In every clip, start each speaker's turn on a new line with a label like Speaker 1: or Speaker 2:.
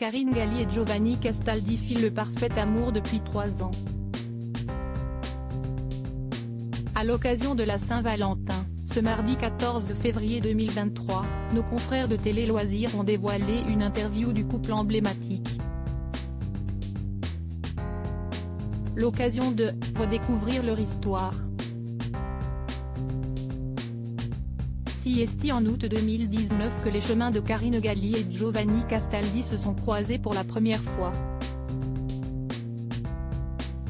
Speaker 1: Karine Galli et Giovanni Castaldi filent le parfait amour depuis 3 ans. À l'occasion de la Saint-Valentin, ce mardi 14 février 2023, nos confrères de Télé Loisirs ont dévoilé une interview du couple emblématique. L'occasion de redécouvrir leur histoire. C'est en août 2019 que les chemins de Karine Galli et Giovanni Castaldi se sont croisés pour la première fois.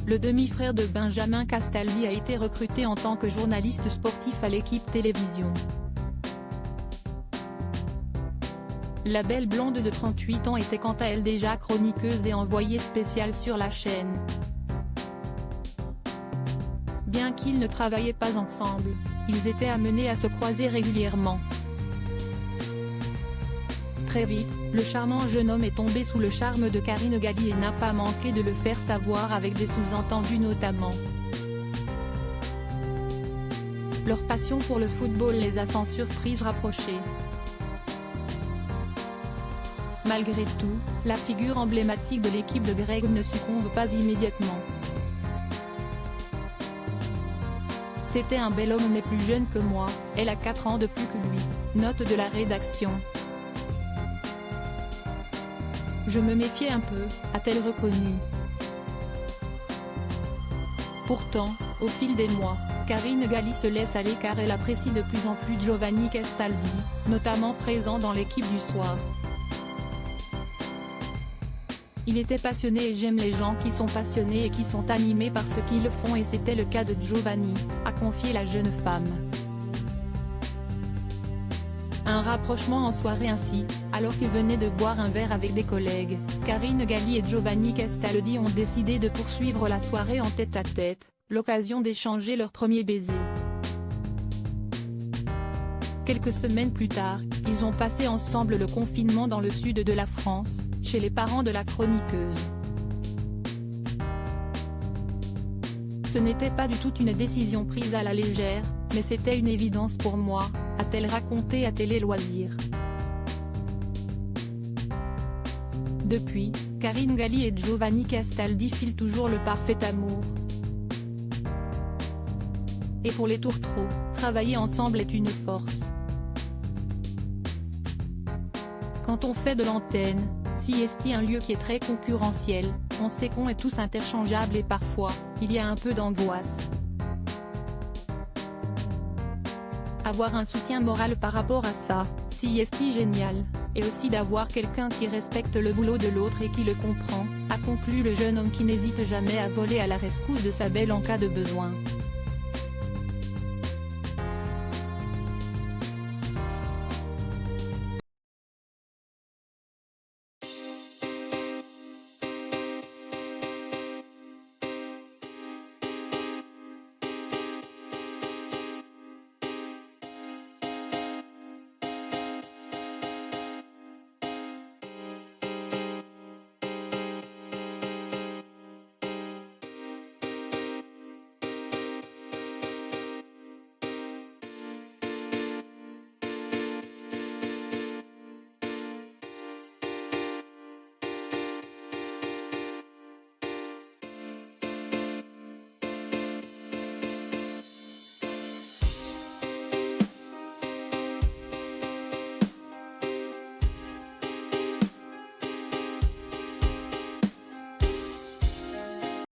Speaker 1: Le demi-frère de Benjamin Castaldi a été recruté en tant que journaliste sportif à l'équipe télévision. La belle blonde de 38 ans était quant à elle déjà chroniqueuse et envoyée spéciale sur la chaîne. Bien qu'ils ne travaillaient pas ensemble, ils étaient amenés à se croiser régulièrement. Très vite, le charmant jeune homme est tombé sous le charme de Karine Galli et n'a pas manqué de le faire savoir avec des sous-entendus notamment. Leur passion pour le football les a sans surprise rapprochés. Malgré tout, la figure emblématique de l'équipe de Greg ne succombe pas immédiatement. C'était un bel homme mais plus jeune que moi, elle a 4 ans de plus que lui, note de la rédaction. Je me méfiais un peu, a-t-elle reconnu. Pourtant, au fil des mois, Karine Galli se laisse aller car elle apprécie de plus en plus Giovanni Castaldi, notamment présent dans l'équipe du soir. Il était passionné et j'aime les gens qui sont passionnés et qui sont animés par ce qu'ils font et c'était le cas de Giovanni, a confié la jeune femme. Un rapprochement en soirée ainsi, alors qu'ils venaient de boire un verre avec des collègues, Karine Galli et Giovanni Castaldi ont décidé de poursuivre la soirée en tête-à-tête, l'occasion d'échanger leur premier baiser. Quelques semaines plus tard, ils ont passé ensemble le confinement dans le sud de la France, chez les parents de la chroniqueuse. Ce n'était pas du tout une décision prise à la légère, mais c'était une évidence pour moi, a-t-elle raconté à Télé Loisirs. Depuis, Karine Galli et Giovanni Castaldi filent toujours le parfait amour. Et pour les tourtereaux, travailler ensemble est une force. Quand on fait de l'antenne, c'est un lieu qui est très concurrentiel, on sait qu'on est tous interchangeables et parfois, il y a un peu d'angoisse. Avoir un soutien moral par rapport à ça, c'est génial, et aussi d'avoir quelqu'un qui respecte le boulot de l'autre et qui le comprend, a conclu le jeune homme qui n'hésite jamais à voler à la rescousse de sa belle en cas de besoin.